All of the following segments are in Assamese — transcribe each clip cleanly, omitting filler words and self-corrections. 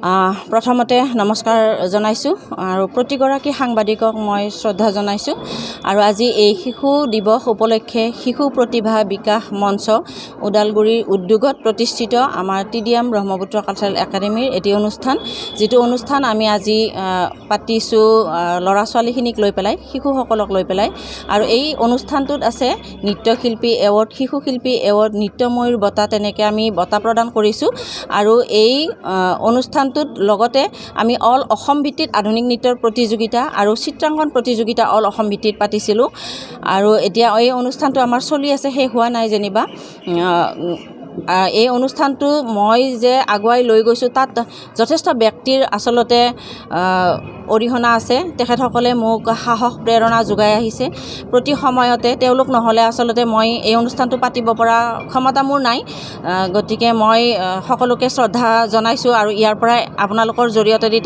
প্ৰথমতে নমস্কাৰ জনাইছোঁ আৰু প্ৰতিগৰাকী সাংবাদিকক মই শ্ৰদ্ধা জনাইছোঁ আৰু আজি এই শিশু দিৱস উপলক্ষে শিশু প্ৰতিভা বিকাশ মঞ্চ ওদালগুৰিৰ উদ্যোগত প্ৰতিষ্ঠিত আমাৰ TDM ব্ৰহ্মপুত্ৰ কালচাৰেল একাডেমীৰ এটি অনুষ্ঠান, যিটো অনুষ্ঠান আমি আজি পাতিছোঁ ল'ৰা ছোৱালীখিনিক লৈ পেলাই, শিশুসকলক লৈ পেলাই। আৰু এই অনুষ্ঠানটোত আছে নৃত্যশিল্পী এৱাৰ্ড, শিশু শিল্পী এৱাৰ্ড, নৃত্যময়ূৰ বঁটা, তেনেকৈ আমি বঁটা প্ৰদান কৰিছোঁ। আৰু এই অনুষ্ঠানটোত লগতে আমি অল অসম ভিত্তিত আধুনিক নৃত্যৰ প্ৰতিযোগিতা আৰু চিত্ৰাংকন প্ৰতিযোগিতা অল অসম ভিত্তিত পাতিছিলোঁ। আৰু এতিয়া এই অনুষ্ঠানটো আমাৰ চলি আছে, শেষ হোৱা নাই যেনিবা। এই অনুষ্ঠানটো মই যে আগুৱাই লৈ গৈছোঁ, তাত যথেষ্ট ব্যক্তিৰ আচলতে অৰিহণা আছে। তেখেতসকলে মোক সাহস প্ৰেৰণা যোগাই আহিছে প্ৰতি সময়তে। তেওঁলোক নহ'লে আচলতে মই এই অনুষ্ঠানটো পাতিব পৰা ক্ষমতা মোৰ নাই। গতিকে মই সকলোকে শ্ৰদ্ধা জনাইছোঁ আৰু ইয়াৰ পৰাই আপোনালোকৰ জৰিয়তে দি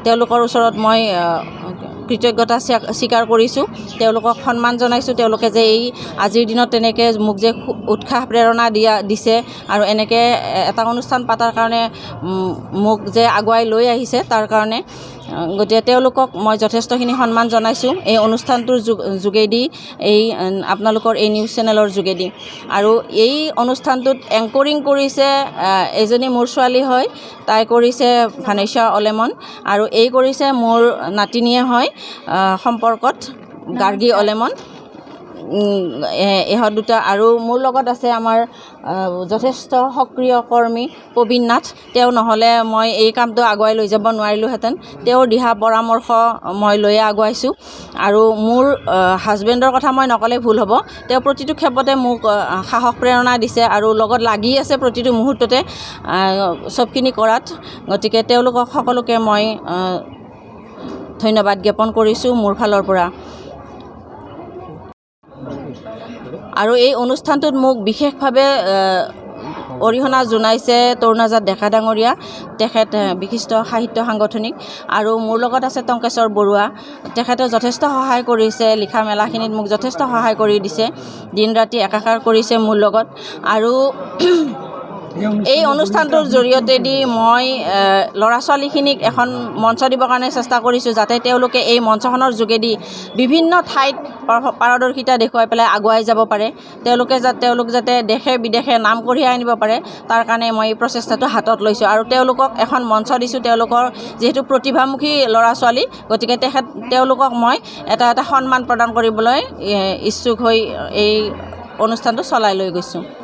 তেওঁলোকৰ ওচৰত মই কৃতজ্ঞতা স্বীকাৰ কৰিছোঁ, তেওঁলোকক সন্মান জনাইছোঁ। তেওঁলোকে যে এই আজিৰ দিনত তেনেকৈ মোক যে উৎসাহ প্ৰেৰণা দিছে আৰু এনেকৈ এটা অনুষ্ঠান পতাৰ কাৰণে মোক যে আগুৱাই লৈ আহিছে, তাৰ কাৰণে গতিকে তেওঁলোকক মই যথেষ্টখিনি সন্মান জনাইছোঁ এই অনুষ্ঠানটোৰ যোগেদি, এই আপোনালোকৰ এই নিউজ চেনেলৰ যোগেদি। আৰু এই অনুষ্ঠানটোত এংকৰিং কৰিছে এজনী মোৰ ছোৱালী হয়, তাই কৰিছে ভানেশ্বৰ অলেমন, আৰু এই কৰিছে মোৰ নাতিনীয়ে হয় সম্পৰ্কত গাৰ্গী অলেমন, ইহঁত দুটা। আৰু মোৰ লগত আছে আমাৰ যথেষ্ট সক্ৰিয় কৰ্মী প্ৰবীণ নাথ। তেওঁ নহ'লে মই এই কামটো আগুৱাই লৈ যাব নোৱাৰিলোঁহেঁতেন। তেওঁৰ দিহা পৰামৰ্শ মই লৈয়ে আগুৱাইছোঁ। আৰু মোৰ হাজবেণ্ডৰ কথা মই নক'লে ভুল হ'ব, তেওঁ প্ৰতিটো ক্ষেত্ৰতে মোক সাহস প্ৰেৰণা দিছে আৰু লগত লাগি আছে প্ৰতিটো মুহূৰ্ততে চবখিনি কৰাত। গতিকে তেওঁলোকক সকলোকে মই ধন্যবাদ জ্ঞাপন কৰিছোঁ মোৰ ফালৰ পৰা। আৰু এই অনুষ্ঠানটোত মোক বিশেষভাৱে অৰিহণা জনাইছে তৰুণাজাত ডেকা ডাঙৰীয়া, তেখেত বিশিষ্ট সাহিত্য সাংগঠনিক। আৰু মোৰ লগত আছে টংকেশ্বৰ বৰুৱা, তেখেতে যথেষ্ট সহায় কৰিছে, লিখা মেলাখিনিত মোক যথেষ্ট সহায় কৰি দিছে, দিন ৰাতি একাকাৰ কৰিছে মোৰ লগত। আৰু এই অনুষ্ঠানটোৰ জৰিয়তে দি মই ল'ৰা ছোৱালীখিনিক এখন মঞ্চ দিবৰ কাৰণে চেষ্টা কৰিছোঁ, যাতে তেওঁলোকে এই মঞ্চখনৰ যোগেদি বিভিন্ন ঠাইত পাৰদৰ্শিতা দেখুৱাই পেলাই আগুৱাই যাব পাৰে, তেওঁলোক যাতে দেশে বিদেশে নাম কঢ়িয়াই আনিব পাৰে, তাৰ কাৰণে মই এই প্ৰচেষ্টাটো হাতত লৈছোঁ। আৰু তেওঁলোকক এখন মঞ্চ দিছোঁ, তেওঁলোকৰ যিহেতু প্ৰতিভামুখী ল'ৰা ছোৱালী, গতিকে তেওঁলোকক মই এটা সন্মান প্ৰদান কৰিবলৈ ইচ্ছুক হৈ এই অনুষ্ঠানটো চলাই লৈ গৈছোঁ।